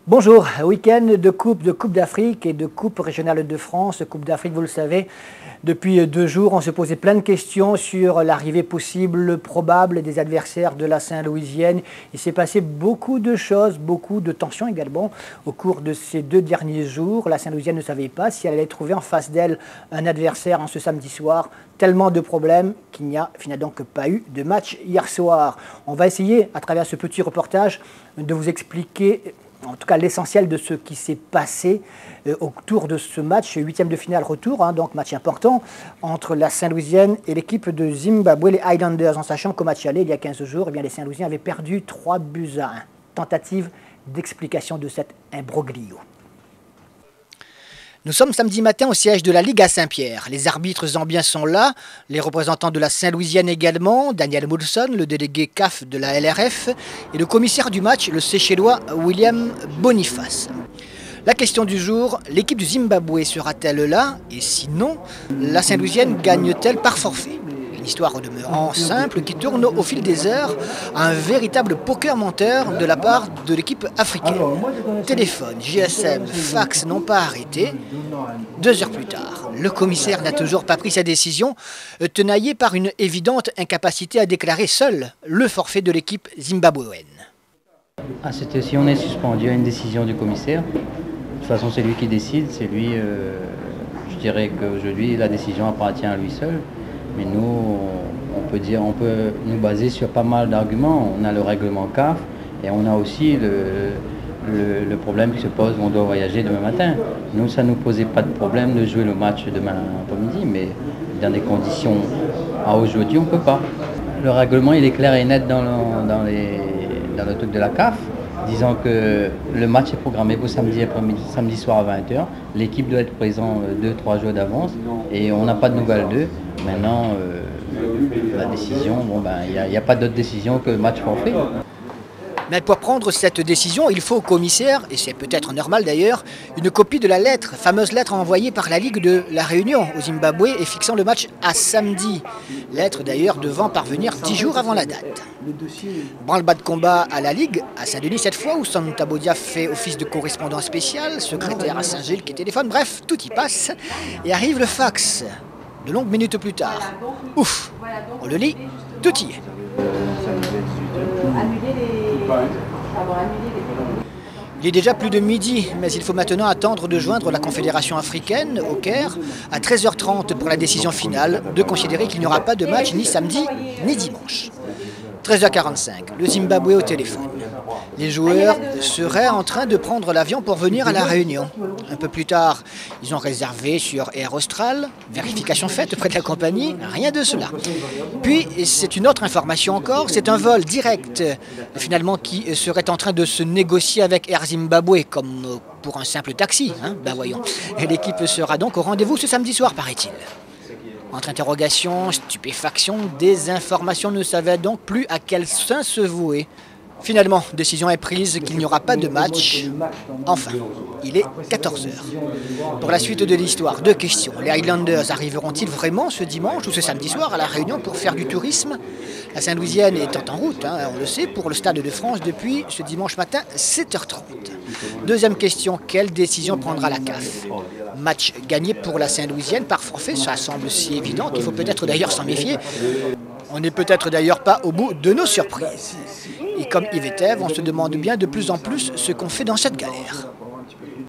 Bonjour, week-end de Coupe d'Afrique et de Coupe régionale de France. Coupe d'Afrique, vous le savez, depuis 2 jours, on se posait plein de questions sur l'arrivée possible, probable des adversaires de la Saint-Louisienne. Il s'est passé beaucoup de choses, beaucoup de tensions également au cours de ces 2 derniers jours. La Saint-Louisienne ne savait pas si elle allait trouver en face d'elle un adversaire en ce samedi soir. Tellement de problèmes qu'il n'y a finalement donc pas eu de match hier soir. On va essayer, à travers ce petit reportage, de vous expliquer en tout cas l'essentiel de ce qui s'est passé autour de ce match, 8e de finale retour, donc match important entre la Saint-Louisienne et l'équipe de Zimbabwe, les Highlanders, en sachant qu'au match aller, il y a 15 jours, les Saint-Louisiens avaient perdu 3-1. Tentative d'explication de cet imbroglio. Nous sommes samedi matin au siège de la Ligue à Saint-Pierre. Les arbitres zambiens sont là, les représentants de la Saint-Louisienne également, Daniel Moulson, le délégué CAF de la LRF, et le commissaire du match, le Seychellois William Boniface. La question du jour, l'équipe du Zimbabwe sera-t-elle là? Et sinon, la Saint-Louisienne gagne-t-elle par forfait? Une histoire au demeurant simple qui tourne au fil des heures à un véritable poker menteur de la part de l'équipe africaine. Téléphone, GSM, fax n'ont pas arrêté. 2 heures plus tard, le commissaire n'a toujours pas pris sa décision, tenaillé par une évidente incapacité à déclarer seul le forfait de l'équipe zimbabwéenne. Si on est suspendu à une décision du commissaire, de toute façon c'est lui qui décide, c'est lui, je dirais qu'aujourd'hui la décision appartient à lui seul. Mais nous, on peut nous baser sur pas mal d'arguments. On a le règlement CAF et on a aussi le problème qui se pose, on doit voyager demain matin. Nous, ça ne nous posait pas de problème de jouer le match demain après-midi, mais dans des conditions à aujourd'hui, on ne peut pas. Le règlement, il est clair et net dans le truc de la CAF, disant que le match est programmé pour samedi soir à 20h. L'équipe doit être présente 2-3 jours d'avance et on n'a pas de nouvelles d'eux. Maintenant, la décision, il n'y a pas d'autre décision que match forfait. Mais pour prendre cette décision, il faut au commissaire, et c'est peut-être normal d'ailleurs, une copie de la lettre, fameuse lettre envoyée par la Ligue de la Réunion au Zimbabwe et fixant le match à samedi. Lettre d'ailleurs devant parvenir 10 jours avant la date. Branle-bas de combat à la Ligue, à Saint-Denis cette fois, où Santa Bodia fait office de correspondant spécial, secrétaire à Saint-Gilles qui téléphone, bref, tout y passe. Et arrive le fax, de longues minutes plus tard. Ouf, on le lit, tout y est. Il est déjà plus de midi, mais il faut maintenant attendre de joindre la Confédération africaine au Caire à 13h30 pour la décision finale de considérer qu'il n'y aura pas de match ni samedi ni dimanche. 13h45, le Zimbabwe au téléphone. Les joueurs seraient en train de prendre l'avion pour venir à la Réunion. Un peu plus tard, ils ont réservé sur Air Austral, vérification faite auprès de la compagnie, rien de cela. Puis, c'est une autre information encore, c'est un vol direct, finalement, qui serait en train de se négocier avec Air Zimbabwe, comme pour un simple taxi, voyons. Et l'équipe sera donc au rendez-vous ce samedi soir, paraît-il. Entre interrogations, stupéfaction, désinformation, ne savait donc plus à quel sein se vouer. Finalement, décision est prise qu'il n'y aura pas de match. Enfin, il est 14h. Pour la suite de l'histoire, 2 questions. Les Highlanders arriveront-ils vraiment ce dimanche ou ce samedi soir à La Réunion pour faire du tourisme? La Saint-Louisienne étant en route, on le sait, pour le Stade de France depuis ce dimanche matin, 7h30. Deuxième question, quelle décision prendra la CAF? Match gagné pour la Saint-Louisienne par forfait, ça semble si évident qu'il faut peut-être d'ailleurs s'en méfier. On n'est peut-être d'ailleurs pas au bout de nos surprises. Et comme Yves et Ève, on se demande bien de plus en plus ce qu'on fait dans cette galère.